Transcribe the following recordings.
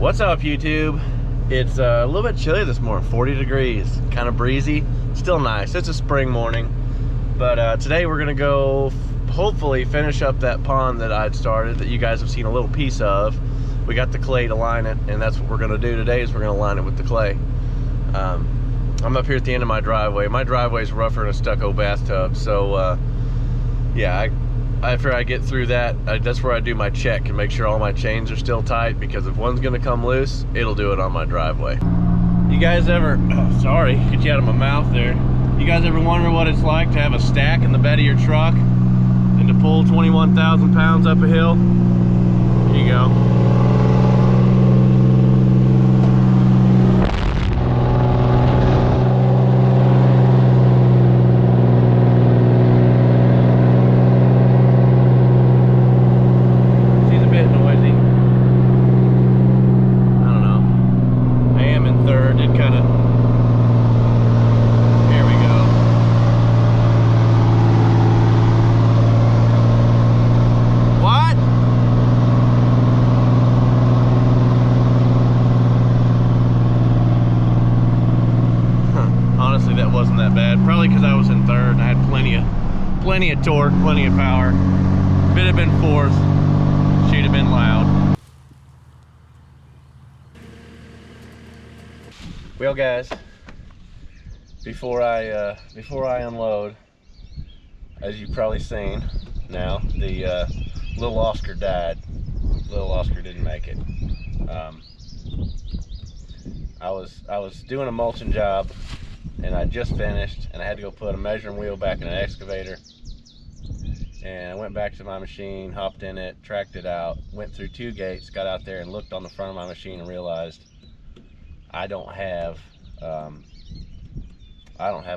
What's up, YouTube? It's a little bit chilly this morning, 40 degrees, kind of breezy, still nice. It's a spring morning, but today we're gonna go hopefully finish up that pond that I'd started that you guys have seen a little piece of. We got the clay to line it, and that's what we're gonna do today, is we're gonna line it with the clay. I'm up here at the end of my driveway. My driveway's rougher than a stucco bathtub, so yeah, after I get through that, that's where I do my check and make sure all my chains are still tight, because if one's gonna come loose, it'll do it on my driveway. You guys ever, sorry, get you out of my mouth there. You guys ever wonder what it's like to have a stack in the bed of your truck and to pull 21,000 pounds up a hill? Here you go. That wasn't that bad, probably because I was in third and I had plenty of torque, plenty of power. If it had been fourth, she'd have been loud. Well, guys, before I unload, as you've probably seen now, the Lil Oscar died. Lil Oscar didn't make it. I was doing a mulching job, and I just finished, and I had to go put a measuring wheel back in an excavator, and I went back to my machine, hopped in it, tracked it out, went through 2 gates, got out there and looked on the front of my machine and realized I don't have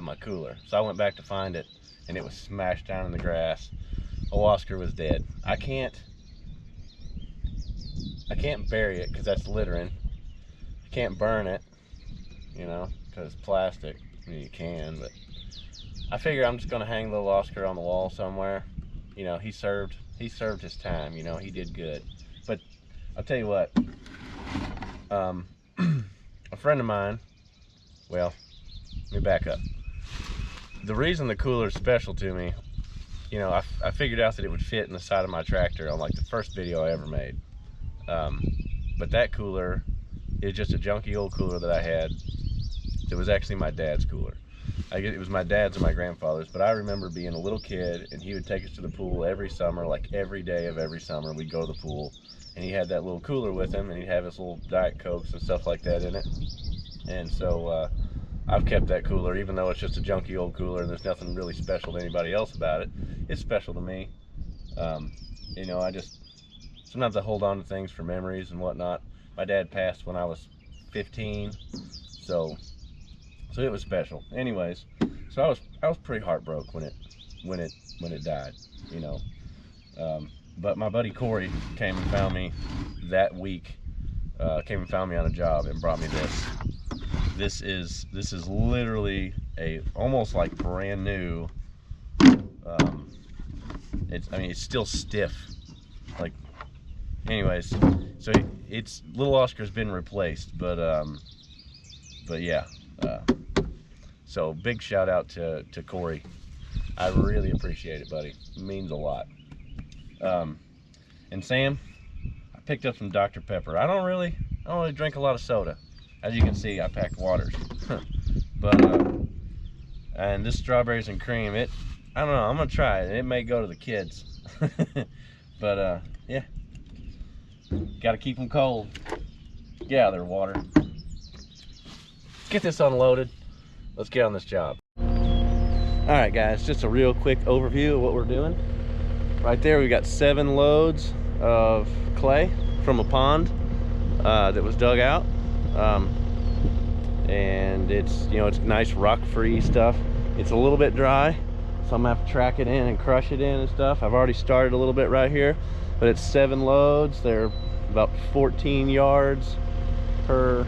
my cooler. So I went back to find it, and it was smashed down in the grass. Lil Oscar was dead. I can't bury it because that's littering. I can't burn it, you know, because it's plastic. I mean, you can, but I figure I'm just gonna hang Lil Oscar on the wall somewhere. You know, he served his time. You know, he did good. But I'll tell you what, a friend of mine, well, let me back up. The reason the cooler is special to me, you know, I figured out that it would fit in the side of my tractor on like the first video I ever made. But that cooler is just a junky old cooler that I had. It was actually my dad's cooler. It was my dad's and my grandfather's, but I remember being a little kid, and he would take us to the pool every summer, like every day of every summer. We'd go to the pool, and he had that little cooler with him, and he'd have his little Diet Cokes and stuff like that in it. And so I've kept that cooler, even though it's just a junky old cooler and there's nothing really special to anybody else about it. It's special to me. You know, sometimes I hold on to things for memories and whatnot. My dad passed when I was 15, so it was special. Anyways, so I was pretty heartbroken when it died, you know. But my buddy Corey came and found me that week. Came and found me on a job and brought me this. This is literally a almost like brand new. It's still stiff. Like, anyways, so it's Lil Oscar's been replaced, but yeah. So big shout out to Corey. I really appreciate it, buddy. It means a lot. And Sam, I picked up some Dr. Pepper. I don't really drink a lot of soda. As you can see, I packed waters. But and this strawberries and cream, I don't know, I'm gonna try it. It may go to the kids. But yeah, gotta keep them cold. Get out of there, water. Get this unloaded. Let's get on this job. All right, guys, just a real quick overview of what we're doing. Right there, we got 7 loads of clay from a pond that was dug out. And it's, you know, it's nice rock-free stuff. It's a little bit dry, so I'm gonna have to track it in and crush it in and stuff. I've already started a little bit right here, but it's 7 loads. They're about 14 yards per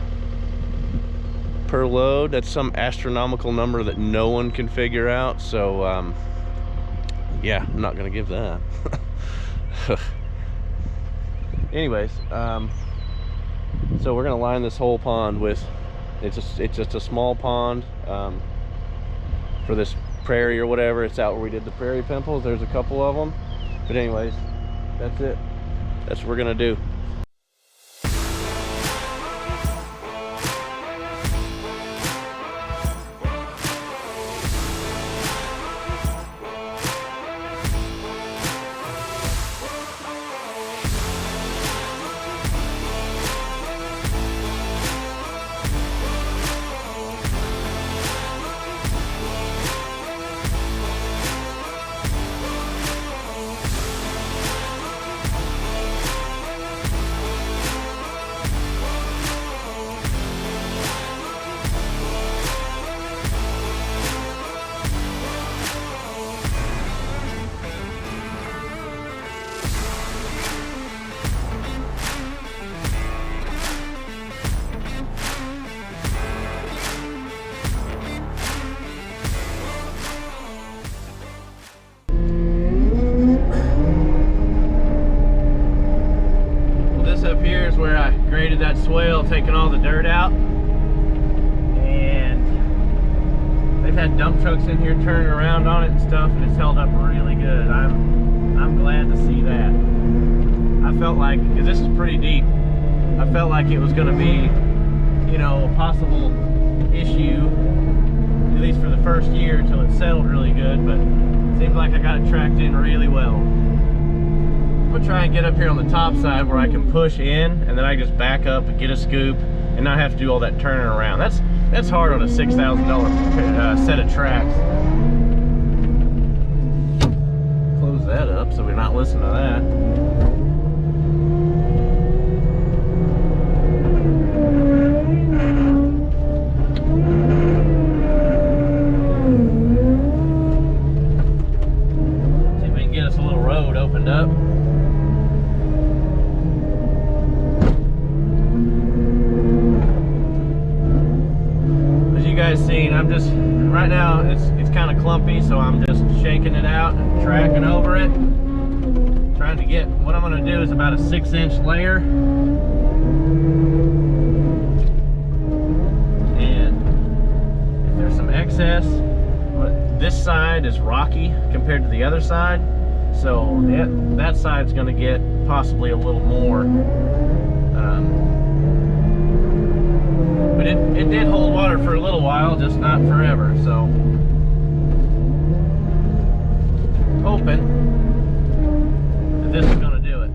load. That's some astronomical number that no one can figure out, so yeah, I'm not gonna give that. Anyways, So we're gonna line this whole pond with, it's just a small pond for this prairie or whatever. It's out where we did the prairie pimples. There's a couple of them, but anyways, that's it. That's what we're gonna do. Where I graded that swale, taking all the dirt out, and they've had dump trucks in here turning around on it and stuff, and it's held up really good. I'm glad to see that. I felt like, because this is pretty deep, I felt like it was going to be, you know, a possible issue, at least for the first year, until it settled really good, but it seems like I got it tracked in really well. I'm gonna try and get up here on the top side where I can push in, and then I just back up and get a scoop and not have to do all that turning around. That's hard on a $6,000 set of tracks. Close that up so we're not listening to that. See if we can get us a little road opened up. Seen, I'm just right now it's kind of clumpy, so I'm just shaking it out and tracking over it, trying to get what I'm going to do is about a 6-inch layer, and if there's some excess, this side is rocky compared to the other side, so that side's going to get possibly a little more. But it did hold water for a little while, just not forever, so hoping that this is going to do it.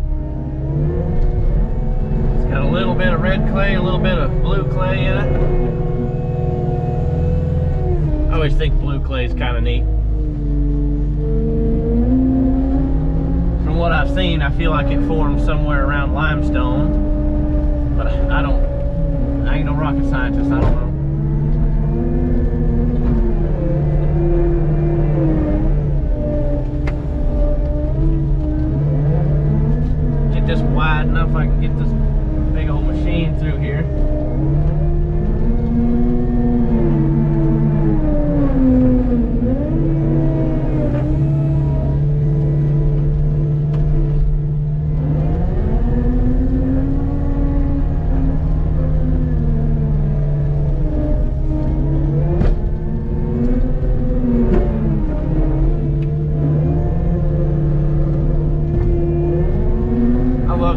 It's got a little bit of red clay, a little bit of blue clay in it. I always think blue clay is kind of neat. From what I've seen, I feel like it forms somewhere around limestone, but I ain't no rocket scientist, I don't know. Get this wide enough I can get this big old machine through here.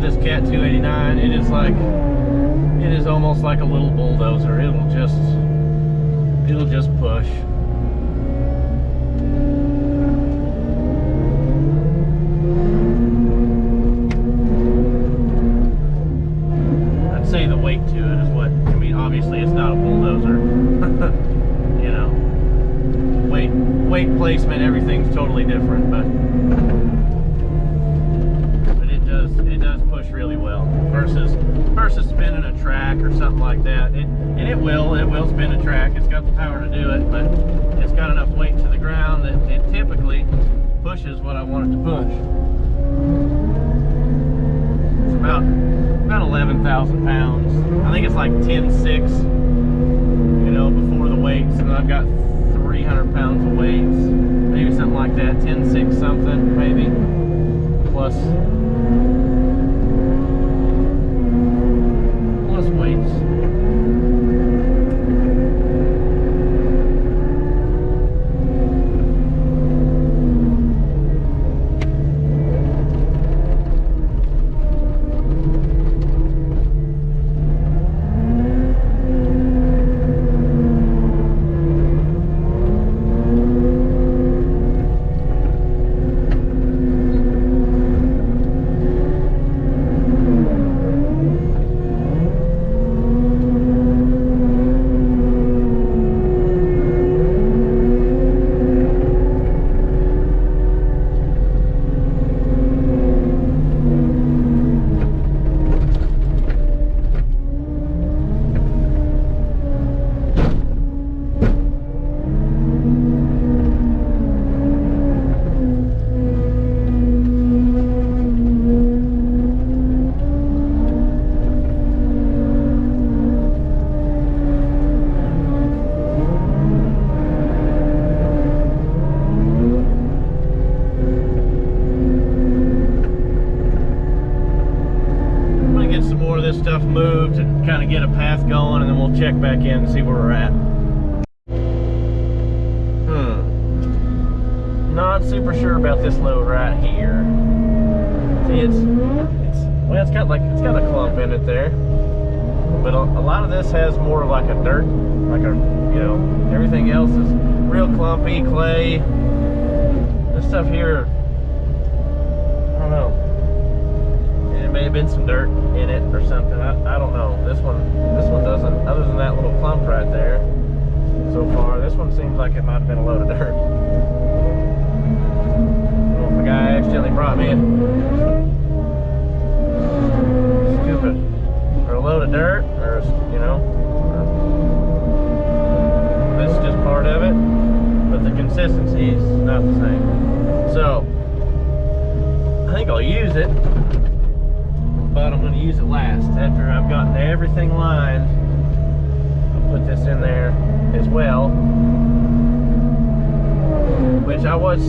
This Cat 289, it is almost like a little bulldozer. It'll just push. I'd say the weight to it is what, I mean, obviously it's not a bulldozer. You know, weight placement, everything's totally different, but it does push really well versus spinning a track or something like that. It will spin a track. It's got the power to do it, but it's got enough weight to the ground that it typically pushes what I want it to push. It's about 11,000 pounds. I think it's like 10.6, you know, before the weights, and I've got 300 pounds of weights, maybe something like that, 10.6 something maybe, plus enough move to kind of get a path going, and then we'll check back in and see where we're at. Not super sure about this load right here. See, it's got a clump in it there, but a lot of this has more like a dirt, like a, you know, everything else is real clumpy, clay. This stuff here, I don't know. It may have been some dirt in it or something. I don't know. This one doesn't. Other than that little clump right there, so far, this one seems like it might have been a load of dirt. The guy accidentally brought me a stupid, or a load of dirt, or, you know, this is just part of it, but the consistency is not the same. So I think I'll use it, but I'm going to use it last. After I've gotten everything lined, I'll put this in there as well. Which I was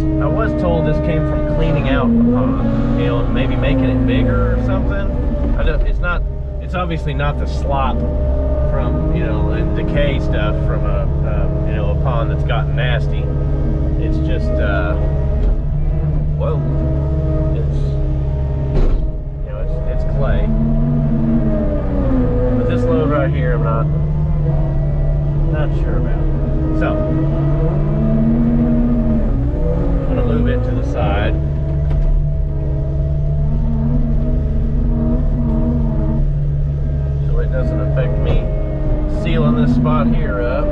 told this came from cleaning out the pond, you know, maybe making it bigger or something. It's obviously not the slop from, you know, and decay stuff from a you know, a pond that's gotten nasty. It's just well, it's, you know, it's clay. But this load right here, I'm not sure about. So move it to the side. So it doesn't affect me sealing this spot here up.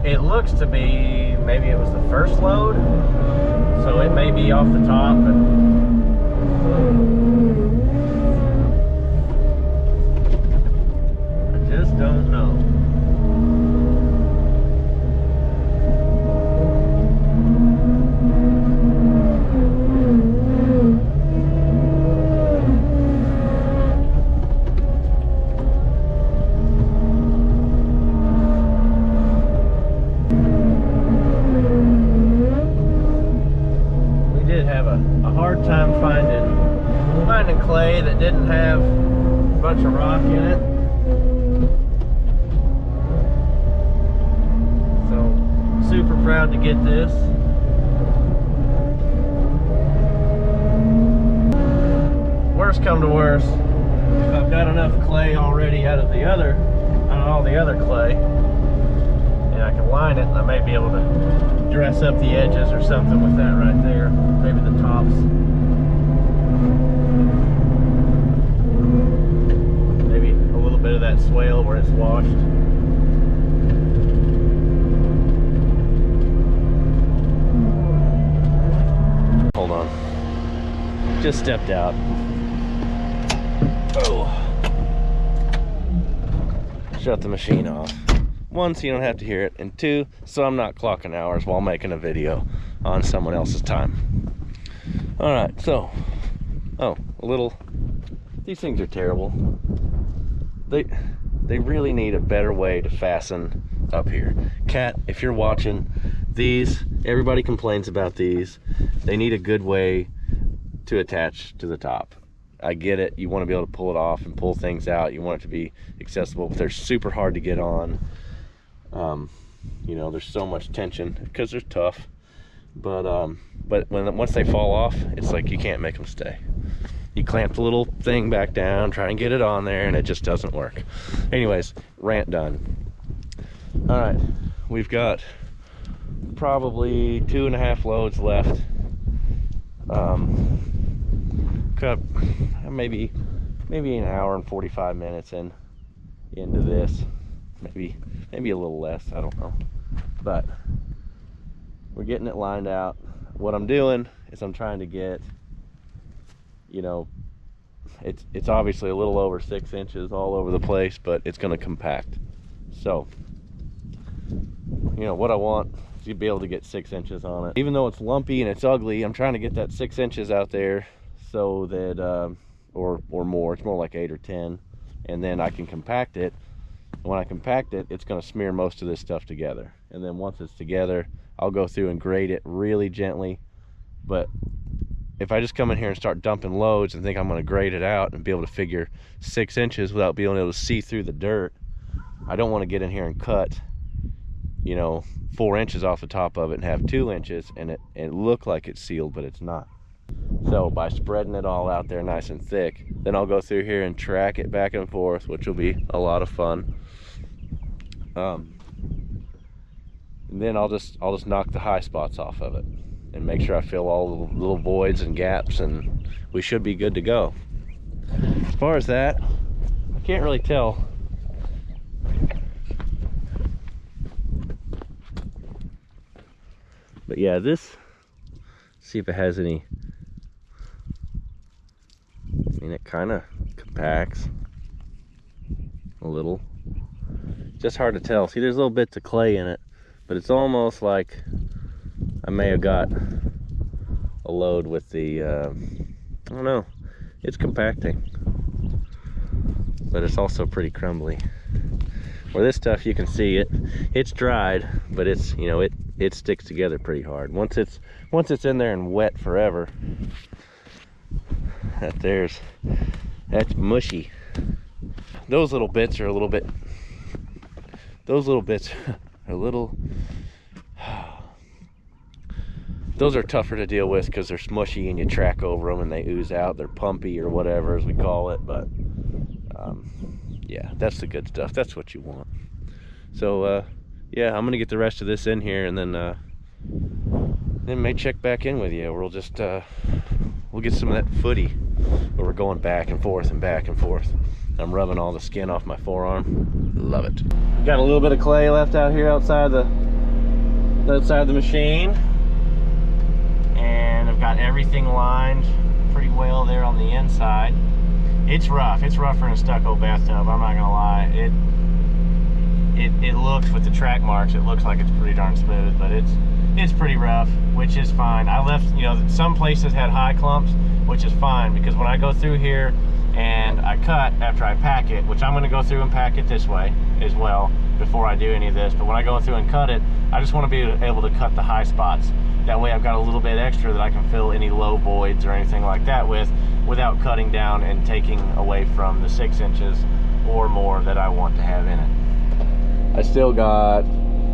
It looks to be, maybe it was the first load, so it may be off the top, but I just don't know. Time finding clay that didn't have a bunch of rock in it. So super proud to get this. Worst come to worst, if I've got enough clay already out of all the other clay, and I can line it, I may be able to dress up the edges or something with that right there. Maybe the tops. Maybe a little bit of that swale where it's washed. Hold on. Just stepped out. Oh. Shut the machine off. One, so you don't have to hear it, and two, so I'm not clocking hours while making a video on someone else's time. All right, so, these things are terrible. They really need a better way to fasten up here. Kat, if you're watching, everybody complains about these. They need a good way to attach to the top. I get it, you want to be able to pull it off and pull things out. You want it to be accessible, but they're super hard to get on. You know, there's so much tension because they're tough, but once they fall off, it's like you can't make them stay. You clamp the little thing back down, try and get it on there, and it just doesn't work. Anyways, rant done. All right, we've got probably 2.5 loads left. Got maybe an hour and 45 minutes into this, maybe a little less, I don't know, but we're getting it lined out. What I'm doing is I'm trying to get, you know, it's obviously a little over 6 inches all over the place, but it's going to compact. So, you know, what I want is to be able to get 6 inches on it. Even though it's lumpy and it's ugly, I'm trying to get that 6 inches out there so that, or more, it's more like 8 or 10, and then I can compact it. When I compact it, it's going to smear most of this stuff together, and then once it's together, I'll go through and grade it really gently, but if I just come in here and start dumping loads and think I'm going to grade it out and be able to figure 6 inches without being able to see through the dirt, I don't want to get in here and cut, you know, 4 inches off the top of it and have 2 inches and it look like it's sealed, but it's not. So by spreading it all out there nice and thick, then I'll go through here and track it back and forth, which will be a lot of fun. And then I'll just knock the high spots off of it and make sure I fill all the little voids and gaps, and we should be good to go. As far as that, I can't really tell. But yeah, this, see if it has any, I mean, it kind of compacts a little. Just hard to tell. See, there's little bits of clay in it, but it's almost like I may have got a load with the, I don't know, it's compacting, but it's also pretty crumbly. Where this stuff, you can see it's dried, but it's, you know, it sticks together pretty hard. Once it's in there and wet forever, that's mushy. Those little bits are a little bit, those are tougher to deal with because they're smushy and you track over them and they ooze out. They're pumpy or whatever as we call it, but yeah, that's the good stuff. That's what you want. So yeah, I'm gonna get the rest of this in here and then may check back in with you. We'll just we'll get some of that footy where we're going back and forth and back and forth. I'm rubbing all the skin off my forearm. Love it. Got a little bit of clay left out here outside the machine, and I've got everything lined pretty well there on the inside. It's rough. It's rougher than a stucco bathtub, I'm not gonna lie. It looks, with the track marks, it looks like it's pretty darn smooth, but it's pretty rough, which is fine. I left, you know, some places had high clumps, which is fine, because when I go through here and I cut after I pack it, which I'm going to go through and pack it this way as well before I do any of this, but when I go through and cut it, I just want to be able to cut the high spots. That way I've got a little bit extra that I can fill any low voids or anything like that with, without cutting down and taking away from the 6 inches or more that I want to have in it. I still got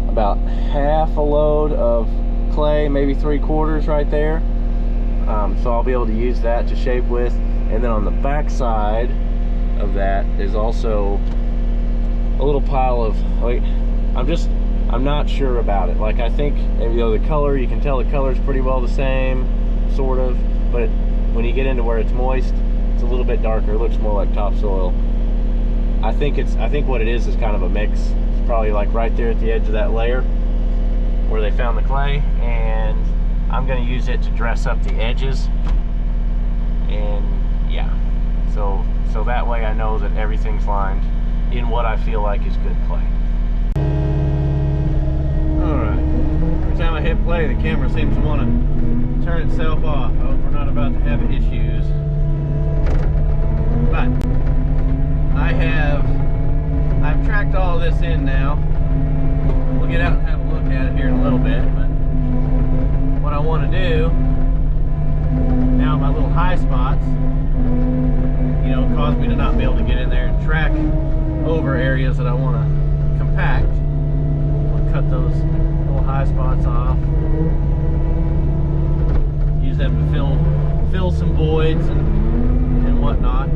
about half a load of clay, maybe 3/4 right there. So I'll be able to use that to shape with. And then on the back side of that is also a little pile of, like, I'm not sure about it. Like, I think, you know, the color, you can tell the color's pretty well the same, sort of, but when you get into where it's moist, it's a little bit darker. It looks more like topsoil. I think what it is kind of a mix. It's probably like right there at the edge of that layer where they found the clay, and I'm going to use it to dress up the edges. And yeah, so that way I know that everything's lined in what I feel like is good clay. Alright, every time I hit play, the camera seems to want to turn itself off. I hope we're not about to have issues. But I've tracked all this in now. We'll get out and have a look at it here in a little bit, but what I want to do now, my little high spots, you know, cause me to not be able to get in there and track over areas that I want to compact. I'll cut those little high spots off, use them to fill some voids and whatnot.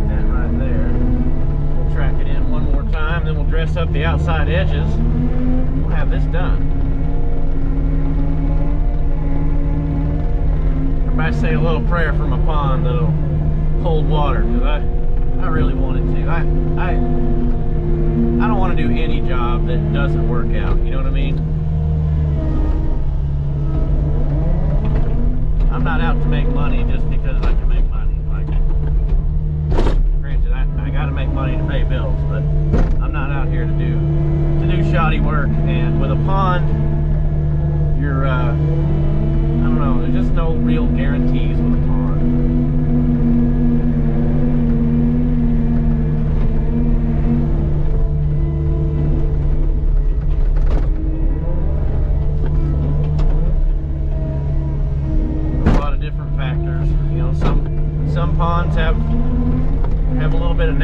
That right there. We'll track it in one more time, then we'll dress up the outside edges. We'll have this done. I say a little prayer for my pond that'll hold water, because I really want it to. I don't want to do any job that doesn't work out, you know what I mean? I'm not out to make money just because I can make money. Like, granted, I got to make money to pay bills, but I'm not out here to do shoddy work. And with a pond, you're I don't know, there's just no real guarantees with a pond.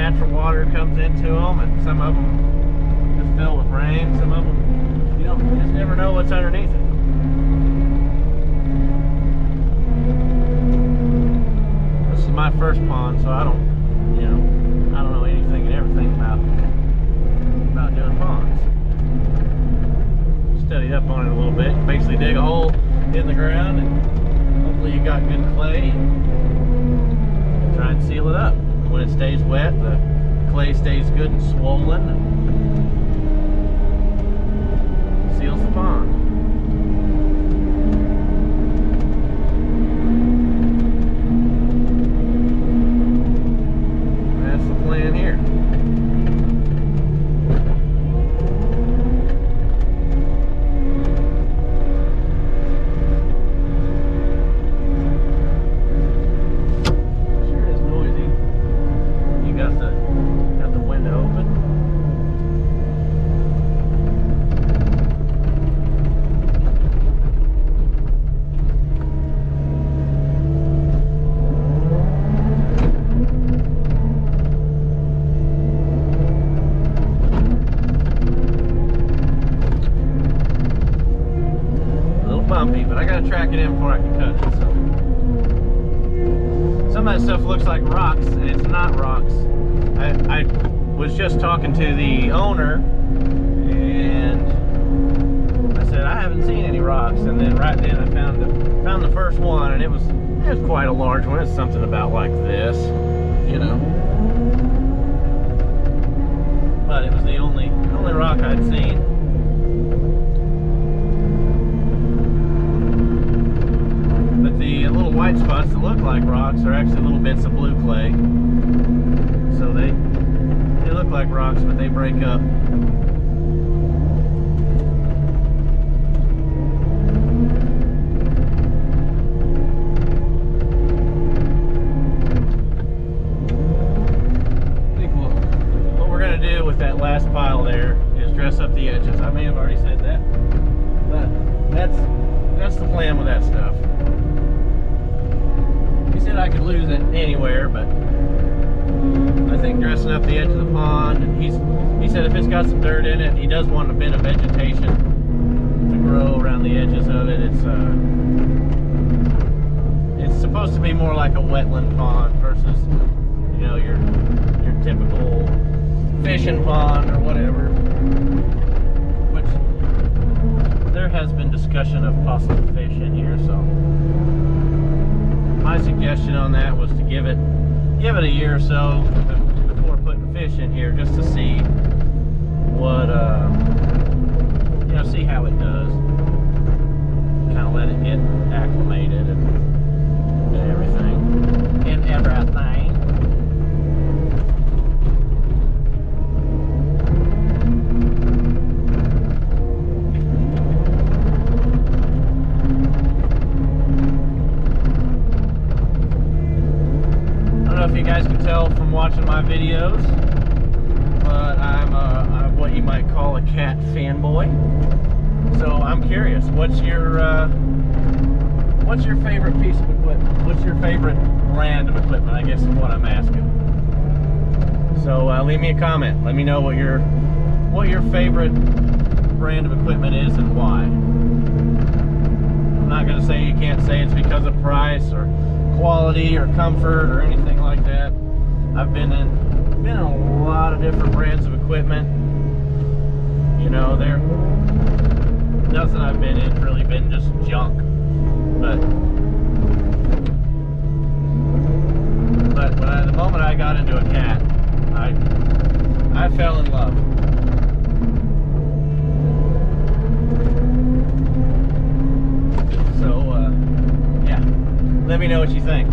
natural water comes into them, and some of them just fill with rain. Some of them, you just never know what's underneath it. This is my first pond, so I don't know anything and everything about doing ponds. Studied up on it a little bit. You basically dig a hole in the ground, and hopefully you got good clay. Try and seal it up. When it stays wet, the clay stays good and swollen, and seals the pond. That's the plan here. But I gotta track it in before I can cut it. So some of that stuff looks like rocks, and it's not rocks. I was just talking to the owner, and I said I haven't seen any rocks, and then right then I found the first one, and it was quite a large one. It's something about like this, but it was the only rock I'd seen. The little white spots that look like rocks are actually little bits of blue clay. So they look like rocks, but they break up. I think what we're going to do with that last pile there is dress up the edges. I may have already said that, but that's the plan with that stuff. Said I could lose it anywhere, but I think dressing up the edge of the pond, and he said if it's got some dirt in it, he does want a bit of vegetation to grow around the edges of it. It's supposed to be more like a wetland pond versus your typical fishing pond or whatever, which there has been discussion of possible fish in here. So my suggestion on that was to give it a year or so before putting fish in here, just to see what see how it does. Kind of let it get acclimated and everything. I don't know if you guys can tell from watching my videos, but I'm what you might call a cat fanboy. So I'm curious, what's your favorite piece of equipment? What's your favorite brand of equipment, I guess is what I'm asking. So leave me a comment. Let me know what your favorite brand of equipment is and why. I'm not going to say you can't say it's because of price or quality or comfort or anything like that. I've been in a lot of different brands of equipment. Nothing I've been in really been just junk. But the moment I got into a cat, I fell in love. So yeah, let me know what you think.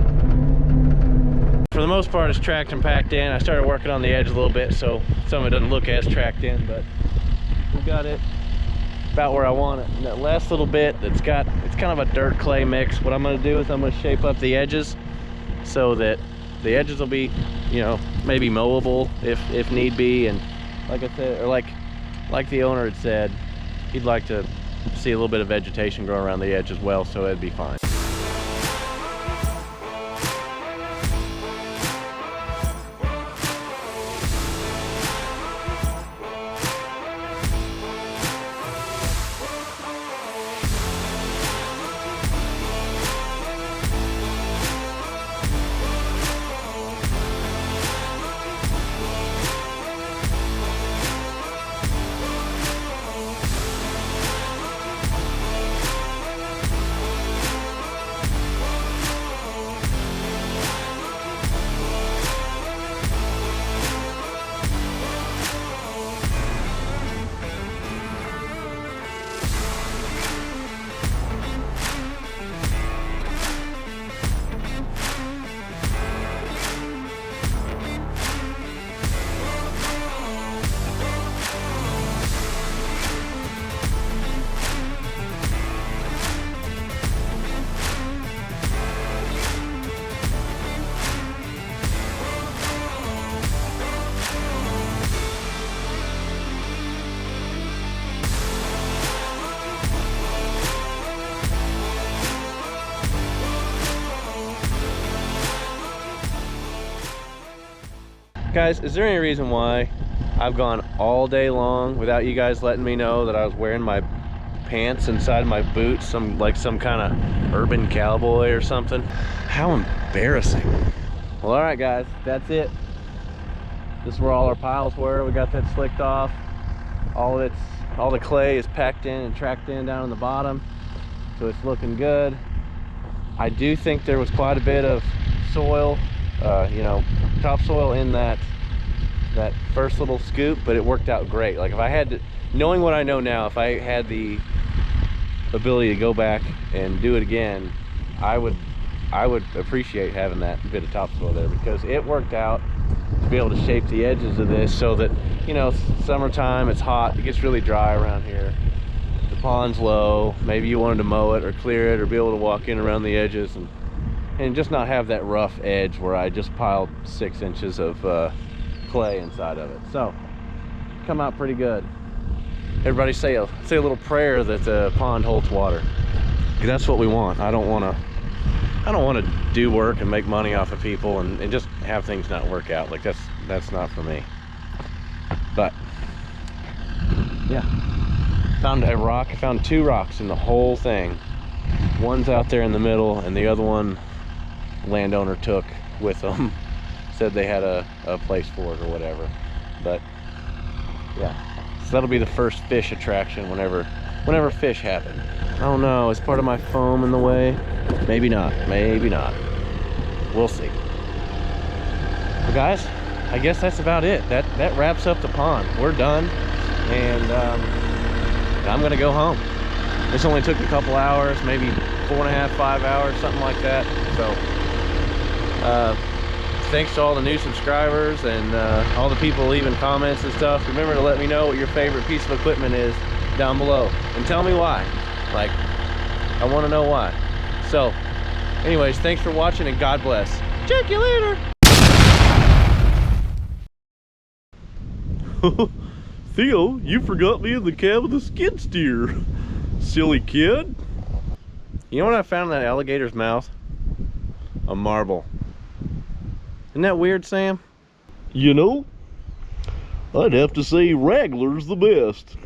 For the most part, it's tracked and packed in. I started working on the edge a little bit, so some of it doesn't look as tracked in, but we got it about where I want it. And that last little bit it's kind of a dirt clay mix. What I'm going to do is I'm going to shape up the edges so that the edges will be, maybe mowable if need be. And like I said, or like the owner had said, he'd like to see a little bit of vegetation grow around the edge as well, so it'd be fine. Guys, is there any reason why I've gone all day long without you guys letting me know that I was wearing my pants inside my boots, like some kind of urban cowboy or something? How embarrassing. Well, all right, guys, that's it. This is where all our piles were. We got that slicked off. All the clay is packed in and tracked in down on the bottom, so it's looking good. I do think there was quite a bit of soil, you know, topsoil in that first little scoop, but it worked out great. Like, if I had to, knowing what I know now, if I had the ability to go back and do it again, I would appreciate having that bit of topsoil there, because it worked out to be able to shape the edges of this so that, you know, summertime, it's hot, it gets really dry around here, the pond's low, maybe you wanted to mow it or clear it or be able to walk in around the edges and just not have that rough edge where I just piled 6 inches of clay inside of it. So come out pretty good. Everybody say a little prayer that the pond holds water, because that's what we want. I don't want to do work and make money off of people and just have things not work out. Like, that's not for me. But yeah, found a rock. I found 2 rocks in the whole thing. One's out there in the middle, and the other one landowner took with them. Said they had a place for it or whatever. But yeah, so that'll be the first fish attraction whenever fish happen. I don't know, is part of my foam in the way? Maybe not, maybe not. We'll see. Well, guys, I guess that's about it. That wraps up the pond. We're done, and I'm gonna go home. This only took a couple hours, maybe 4.5, 5 hours, something like that. So thanks to all the new subscribers and all the people leaving comments and stuff. Remember to let me know what your favorite piece of equipment is down below, and tell me why. Like, I want to know why. So anyways, thanks for watching, and God bless. Check you later. Theo, you forgot me in the cab of the skid steer. Silly kid. You know what I found in that alligator's mouth? A marble. Isn't that weird, Sam? You know, I'd have to say Wrangler's the best.